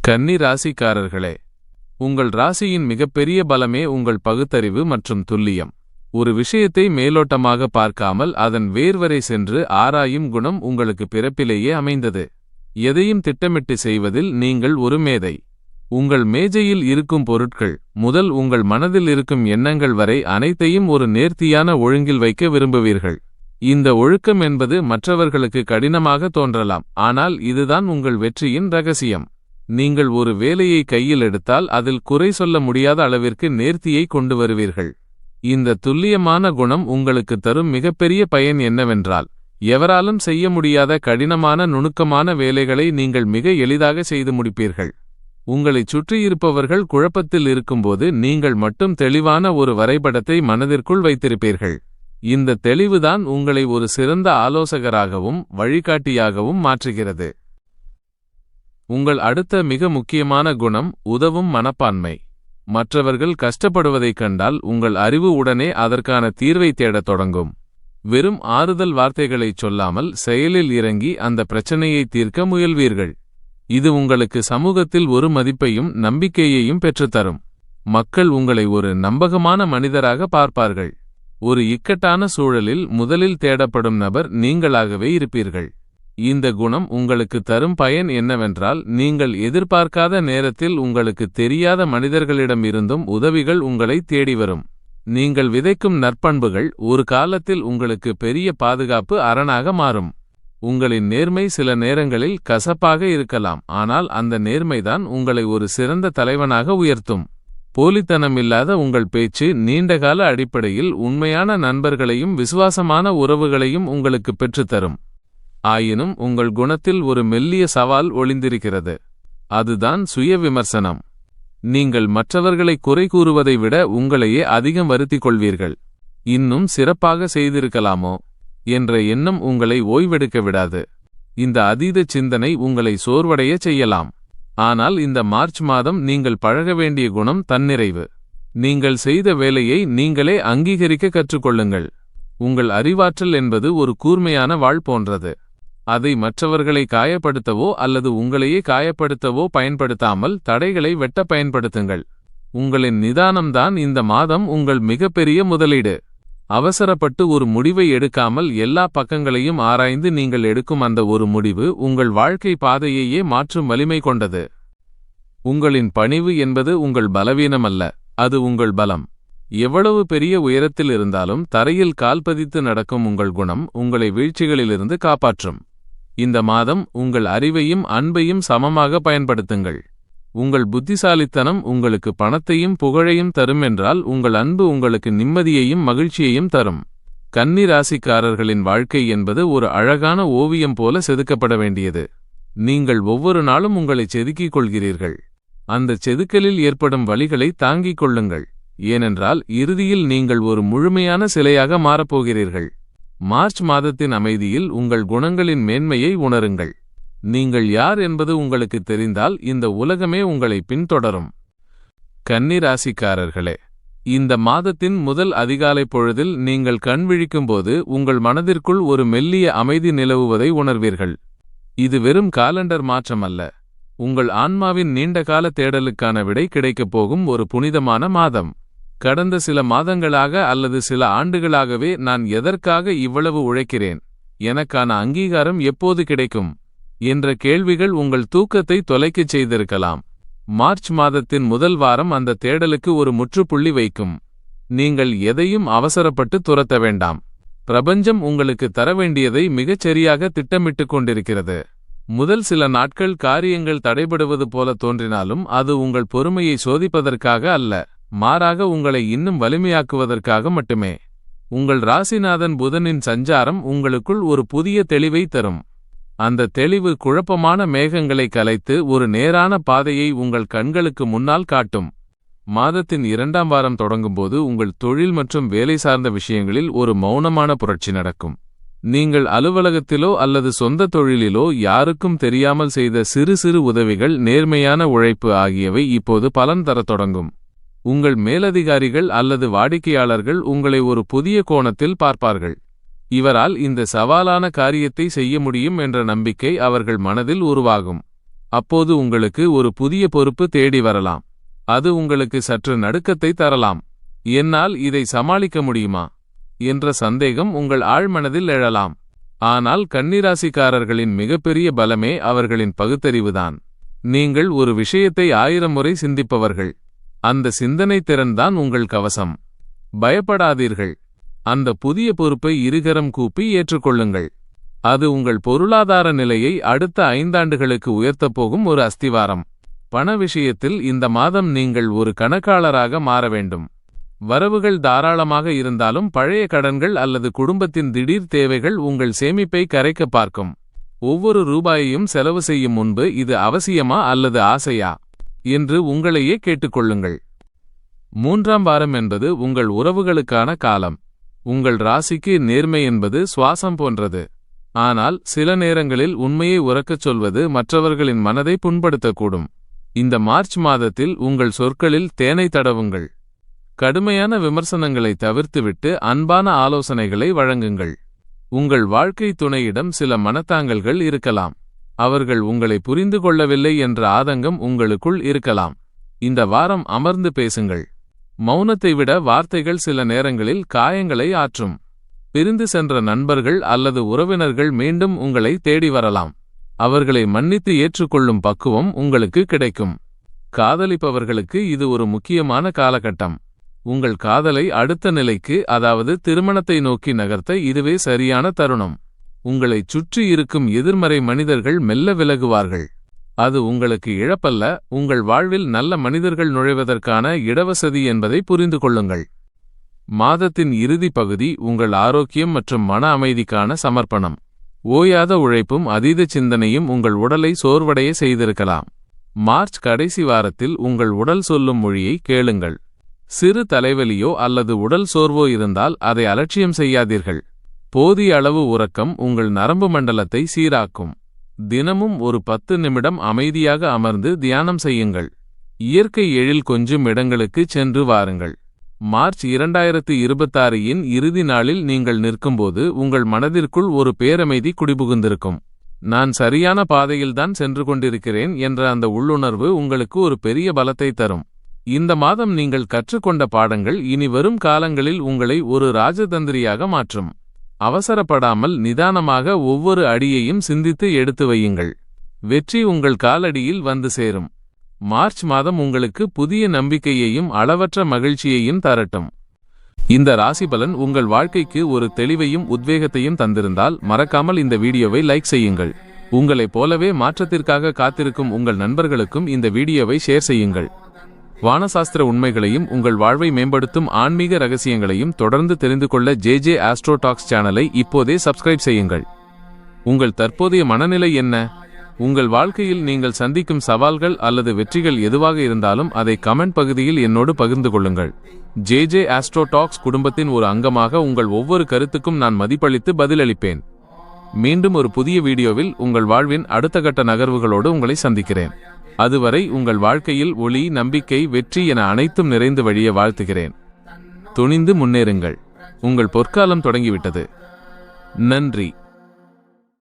கன்னி ராசிக்காரர்களே, உங்கள் ராசியின் மிகப்பெரிய பலமே உங்கள் பகுத்தறிவு மற்றும் துல்லியம். ஒரு விஷயத்தை மேலோட்டமாக பார்க்காமல் அதன் வேர்வரை சென்று ஆராயும் குணம் உங்களுக்கு பிறப்பிலேயே அமைந்தது. எதையும் திட்டமிட்டு செய்வதில் நீங்கள் ஒரு மேதை. உங்கள் மேஜையில் இருக்கும் பொருட்கள் முதல் உங்கள் மனதில் இருக்கும் எண்ணங்கள் வரை அனைத்தையும் ஒரு நேர்த்தியான ஒழுங்கில் வைக்க விரும்புவீர்கள். இந்த ஒழுக்கம் என்பது மற்றவர்களுக்கு கடினமாக தோன்றலாம், ஆனால் இதுதான் உங்கள் வெற்றியின் ரகசியம். நீங்கள் ஒரு வேலையை கையில் எடுத்தால் அதில் குறை சொல்ல முடியாத அளவிற்கு நேர்த்தியை கொண்டு வருவீர்கள். இந்த துல்லியமான குணம் உங்களுக்கு தரும் மிகப்பெரிய பயன் என்னவென்றால், எவராலும் செய்ய முடியாத கடினமான நுணுக்கமான வேலைகளை நீங்கள் மிக எளிதாக செய்து முடிப்பீர்கள். உங்களைச் சுற்றியிருப்பவர்கள் குழப்பத்தில் இருக்கும்போது நீங்கள் மட்டும் தெளிவான ஒரு வரைபடத்தை மனதிற்குள் வைத்திருப்பீர்கள். இந்த தெளிவுதான் உங்களை ஒரு சிறந்த ஆலோசகராகவும் வழிகாட்டியாகவும் மாற்றுகிறது. உங்கள் அடுத்த மிக முக்கியமான குணம் உதவும் மனப்பான்மை. மற்றவர்கள் கஷ்டப்படுவதைக் கண்டால் உங்கள் அறிவு உடனே அதற்கான தீர்வை தேடத் தொடங்கும். வெறும் ஆறுதல் வார்த்தைகளைச் சொல்லாமல் செயலில் இறங்கி அந்த பிரச்சனையை தீர்க்க முயல்வீர்கள். இது உங்களுக்கு சமூகத்தில் ஒரு மதிப்பையும் நம்பிக்கையையும் பெற்றுத்தரும். மக்கள் உங்களை ஒரு நம்பகமான மனிதராக பார்ப்பார்கள். ஒரு இக்கட்டான சூழலில் முதலில் தேடப்படும் நபர் நீங்களாகவே இருப்பீர்கள். இந்த குணம் உங்களுக்கு தரும் பயன் என்னவென்றால், நீங்கள் எதிர்பார்க்காத நேரத்தில் உங்களுக்கு தெரியாத மனிதர்களிடம் இருந்தும் உதவிகள் உங்களை தேடி வரும். நீங்கள் விதைக்கும் நற்பண்புகள் ஒரு காலத்தில் உங்களுக்கு பெரிய பாதுகாப்பு அரணாக மாறும். உங்களின் நேர்மை சில நேரங்களில் கசப்பாக இருக்கலாம், ஆனால் அந்த நேர்மைதான் உங்களை ஒரு சிறந்த தலைவனாக உயர்த்தும். போலித்தனமில்லாத உங்கள் பேச்சு நீண்டகால அடிப்படையில் உண்மையான நண்பர்களையும் விசுவாசமான உறவுகளையும் உங்களுக்கு பெற்றுத்தரும். ஆயினும் உங்கள் குணத்தில் ஒரு மெல்லிய சவால் ஒளிந்திருக்கிறது. அதுதான் சுய விமர்சனம். நீங்கள் மற்றவர்களை குறை கூறுவதை விட உங்களையே அதிகம் வருத்திக் கொள்வீர்கள். இன்னும் சிறப்பாக செய்திருக்கலாமோ என்ற எண்ணம் உங்களை ஓய்வெடுக்க விடாது. இந்த அதீத சிந்தனை உங்களை சோர்வடைய செய்யலாம். ஆனால் இந்த மார்ச் மாதம் நீங்கள் பழக வேண்டிய குணம் தன்னிறைவு. நீங்கள் செய்த வேலையை நீங்களே அங்கீகரிக்க கற்றுக்கொள்ளுங்கள். உங்கள் அறிவாற்றல் என்பது ஒரு கூர்மையான வாள் போன்றது. அதை மற்றவர்களை காயப்படுத்தவோ அல்லது உங்களையே காயப்படுத்தவோ பயன்படுத்தாமல் தடைகளை வெட்ட பயன்படுத்துங்கள். உங்களின் நிதானம்தான் இந்த மாதம் உங்கள் மிகப்பெரிய முதலீடு. அவசரப்பட்டு ஒரு முடிவை எடுக்காமல் எல்லா பக்கங்களையும் ஆராய்ந்து நீங்கள் எடுக்கும் அந்த ஒரு முடிவு உங்கள் வாழ்க்கை பாதையையே மாற்றும் வலிமை கொண்டது. உங்களின் பணிவு என்பது உங்கள் பலவீனமல்ல, அது உங்கள் பலம். எவ்வளவு பெரிய உயரத்தில் இருந்தாலும் தரையில் கால்பதித்து நடக்கும் உங்கள் குணம் உங்களை வீழ்ச்சிகளிலிருந்து காப்பாற்றும். இந்த மாதம் உங்கள் அறிவையும் அன்பையும் சமமாக பயன்படுத்துங்கள். உங்கள் புத்திசாலித்தனம் உங்களுக்கு பணத்தையும் புகழையும் தரும் என்றால், உங்கள் அன்பு உங்களுக்கு நிம்மதியையும் மகிழ்ச்சியையும் தரும். கன்னி ராசிக்காரர்களின் வாழ்க்கை என்பது ஒரு அழகான ஓவியம் போல செதுக்கப்பட வேண்டியது. நீங்கள் ஒவ்வொரு நாளும் உங்களை செதுக்கிக் கொள்கிறீர்கள். அந்த செதுக்கலில் ஏற்படும் வலிகளை தாங்கிக் கொள்ளுங்கள். ஏனென்றால் இறுதியில் நீங்கள் ஒரு முழுமையான சிலையாக மாறப்போகிறீர்கள். மார்ச் மாதத்தின் அமைதியில் உங்கள் குணங்களின் மேன்மையை உணருங்கள். நீங்கள் யார் என்பது உங்களுக்கு தெரிந்தால் இந்த உலகமே உங்களை பின்தொடரும். கன்னி ராசிக்காரர்களே, இந்த மாதத்தின் முதல் அதிகாலை பொழுதில் நீங்கள் கண் விழிக்கும்போது உங்கள் மனதிற்குள் ஒரு மெல்லிய அமைதி நிலவுவதை உணர்வீர்கள். இது வெறும் காலண்டர் மாற்றமல்ல, உங்கள் ஆன்மாவின் நீண்டகால தேடலுக்கான விடை கிடைக்கப் போகும் ஒரு புனிதமான மாதம். கடந்த சில மாதங்களாக அல்லது சில ஆண்டுகளாகவே நான் எதற்காக இவ்வளவு உழைக்கிறேன், எனக்கான அங்கீகாரம் எப்போது கிடைக்கும் என்ற கேள்விகள் உங்கள் தூக்கத்தை தொலைக்கச் செய்திருக்கலாம். மார்ச் மாதத்தின் முதல் வாரம் அந்த தேடலுக்கு ஒரு முற்றுப்புள்ளி வைக்கும். நீங்கள் எதையும் அவசரப்பட்டு துரத்த வேண்டாம். பிரபஞ்சம் உங்களுக்கு தர வேண்டியதை மிகச் சரியாக திட்டமிட்டுக் கொண்டிருக்கிறது. முதல் சில நாட்கள் காரியங்கள் தடைபடுவது போல தோன்றினாலும் அது உங்கள் பொறுமையை சோதிப்பதற்காக அல்ல, மாறாக உங்களை இன்னும் வலிமையாக்குவதற்காக மட்டுமே. உங்கள் ராசிநாதன் புதனின் சஞ்சாரம் உங்களுக்குள் ஒரு புதிய தெளிவை தரும். அந்த தெளிவு குழப்பமான மேகங்களை கலைத்து ஒரு நேரான பாதையை உங்கள் கண்களுக்கு முன்னால் காட்டும். மாதத்தின் 2ஆம் வாரம் தொடங்கும்போது உங்கள் தொழில் மற்றும் வேலை சார்ந்த விஷயங்களில் ஒரு மௌனமான புரட்சி நடக்கும். நீங்கள் அலுவலகத்திலோ அல்லது சொந்த தொழிலிலோ யாருக்கும் தெரியாமல் செய்த சிறு சிறு உதவிகள், நேர்மையான உழைப்பு ஆகியவை இப்போது பலன் தரத் தொடங்கும். உங்கள் மேலதிகாரிகள் அல்லது வாடிக்கையாளர்கள் உங்களை ஒரு புதிய கோணத்தில் பார்ப்பார்கள். இவரால் இந்த சவாலான காரியத்தை செய்ய முடியும் என்ற நம்பிக்கை அவர்கள் மனதில் உருவாகும். அப்போது உங்களுக்கு ஒரு புதிய பொறுப்பு தேடி வரலாம். அது உங்களுக்கு சற்று நடுக்கத்தை தரலாம். என்னால் இதை சமாளிக்க முடியுமா என்ற சந்தேகம் உங்கள் ஆழ்மனதில் எழலாம். ஆனால் கன்னிராசிக்காரர்களின் மிகப்பெரிய பலமே அவர்களின் பகுத்தறிவுதான். நீங்கள் ஒரு விஷயத்தை 1000 முறை சிந்திப்பவர்கள். அந்த சிந்தனை திறன்தான் உங்கள் கவசம். பயப்படாதீர்கள். அந்த புதிய பொறுப்பை இருகரம் கூப்பி ஏற்றுக்கொள்ளுங்கள். அது உங்கள் பொருளாதார நிலையை அடுத்த 5 ஆண்டுகளுக்கு உயர்த்தப் போகும் ஒரு அஸ்திவாரம். பண விஷயத்தில் இந்த மாதம் நீங்கள் ஒரு கணக்காளராக மாற வேண்டும். வரவுகள் தாராளமாக இருந்தாலும் பழைய கடன்கள் அல்லது குடும்பத்தின் திடீர் தேவைகள் உங்கள் சேமிப்பை கரைக்க பார்க்கும். ஒவ்வொரு ரூபாயையும் செலவு செய்யும் முன்பு இது அவசியமா அல்லது ஆசையா என்று உங்களையே கேட்டுக்கொள்ளுங்கள். 3ஆம் வாரம் என்பது உங்கள் உறவுகளுக்கான காலம். உங்கள் ராசிக்கு நேர்மை என்பது சுவாசம் போன்றது. ஆனால் சில நேரங்களில் உண்மையை உரக்கச் சொல்வது மற்றவர்களின் மனதை புண்படுத்தக்கூடும். இந்த மார்ச் மாதத்தில் உங்கள் சொற்களில் தேனை தடவுங்கள். கடுமையான விமர்சனங்களை தவிர்த்துவிட்டு அன்பான ஆலோசனைகளை வழங்குங்கள். உங்கள் வாழ்க்கை துணையிடம் சில மனத்தாங்கல்கள் இருக்கலாம். அவர்கள் உங்களை புரிந்து கொள்ளவில்லை என்ற ஆதங்கம் உங்களுக்குள் இருக்கலாம். இந்த வாரம் அமர்ந்து பேசுங்கள். மௌனத்தை விட வார்த்தைகள் சில நேரங்களில் காயங்களை ஆற்றும். பிரிந்து சென்ற நண்பர்கள் அல்லது உறவினர்கள் மீண்டும் உங்களை தேடி வரலாம். அவர்களை மன்னித்து ஏற்றுக்கொள்ளும் பக்குவம் உங்களுக்கு கிடைக்கும். காதலிப்பவர்களுக்கு இது ஒரு முக்கியமான காலகட்டம். உங்கள் காதலை அடுத்த நிலைக்கு, அதாவது திருமணத்தை நோக்கி நகர்த்த இதுவே சரியான தருணம். உங்களைச் சுற்றி இருக்கும் எதிர்மறை மனிதர்கள் மெல்ல விலகுவார்கள். அது உங்களுக்கு இழப்பல்ல, உங்கள் வாழ்வில் நல்ல மனிதர்கள் நுழைவதற்கான இடவசதி என்பதை புரிந்து கொள்ளுங்கள். மாதத்தின் இறுதி பகுதி உங்கள் ஆரோக்கியம் மற்றும் மன அமைதிக்கான சமர்ப்பணம். ஓயாத உழைப்பும் அதீத சிந்தனையும் உங்கள் உடலை சோர்வடைய செய்திருக்கலாம். மார்ச் கடைசி வாரத்தில் உங்கள் உடல் சொல்லும் மொழியை கேளுங்கள். சிறு தலைவலியோ அல்லது உடல் சோர்வோ இருந்தால் அதை அலட்சியம் செய்யாதீர்கள். போதிய அளவு உறக்கம் உங்கள் நரம்பு மண்டலத்தை சீராக்கும். தினமும் ஒரு 10 நிமிடம் அமைதியாக அமர்ந்து தியானம் செய்யுங்கள். இயற்கை எழில் கொஞ்சம் இடங்களுக்கு சென்று வாருங்கள். மார்ச் 2026 இன் இறுதி நாளில் நீங்கள் நிற்கும்போது உங்கள் மனதிற்குள் ஒரு பேரமைதி குடிபுகுந்திருக்கும். நான் சரியான பாதையில்தான் சென்று கொண்டிருக்கிறேன் என்ற அந்த உள்ளுணர்வு உங்களுக்கு ஒரு பெரிய பலத்தை தரும். இந்த மாதம் நீங்கள் கற்றுக்கொண்ட பாடங்கள் இனி வரும் காலங்களில் உங்களை ஒரு ராஜதந்திரியாக மாற்றும். அவசரப்படாமல் நிதானமாக ஒவ்வொரு அடியையும் சிந்தித்து எடுத்து வையுங்கள். வெற்றி உங்கள் காலடியில் வந்து சேரும். மார்ச் மாதம் உங்களுக்கு புதிய நம்பிக்கையையும் அளவற்ற மகிழ்ச்சியையும் தரட்டும். இந்த ராசிபலன் உங்கள் வாழ்க்கைக்கு ஒரு தெளிவையும் உத்வேகத்தையும் தந்திருந்தால் மறக்காமல் இந்த வீடியோவை லைக் செய்யுங்கள். உங்களைப் போலவே மாற்றத்திற்காக காத்திருக்கும் உங்கள் நண்பர்களுக்கும் இந்த வீடியோவை ஷேர் செய்யுங்கள். வானசாஸ்திர உண்மைகளையும் உங்கள் வாழ்வை மேம்படுத்தும் ஆன்மீக ரகசியங்களையும் தொடர்ந்து தெரிந்து கொள்ள JJ ஆஸ்ட்ரோ டாக்ஸ் சேனலை இப்போதே சப்ஸ்கிரைப் செய்யுங்கள். உங்கள் தற்போதைய மனநிலை என்ன? உங்கள் வாழ்க்கையில் நீங்கள் சந்திக்கும் சவால்கள் அல்லது வெற்றிகள் எதுவாக இருந்தாலும் அதை கமெண்ட் பகுதியில் என்னோடு பகிர்ந்து கொள்ளுங்கள். JJ ஆஸ்ட்ரோ டாக்ஸ் குடும்பத்தின் ஒரு அங்கமாக உங்கள் ஒவ்வொரு கருத்துக்கும் நான் மதிப்பளித்து பதிலளிப்பேன். மீண்டும் ஒரு புதிய வீடியோவில் உங்கள் வாழ்வின் அடுத்த கட்ட நகர்வுகளோடு உங்களை சந்திக்கிறேன். அதுவரை உங்கள் வாழ்க்கையில் ஒளி, நம்பிக்கை, வெற்றி என அனைத்தும் நிறைந்து வழிய வாழ்த்துகிறேன். துணிந்து முன்னேறுங்கள். உங்கள் பொற்காலம் தொடங்கிவிட்டது. நன்றி.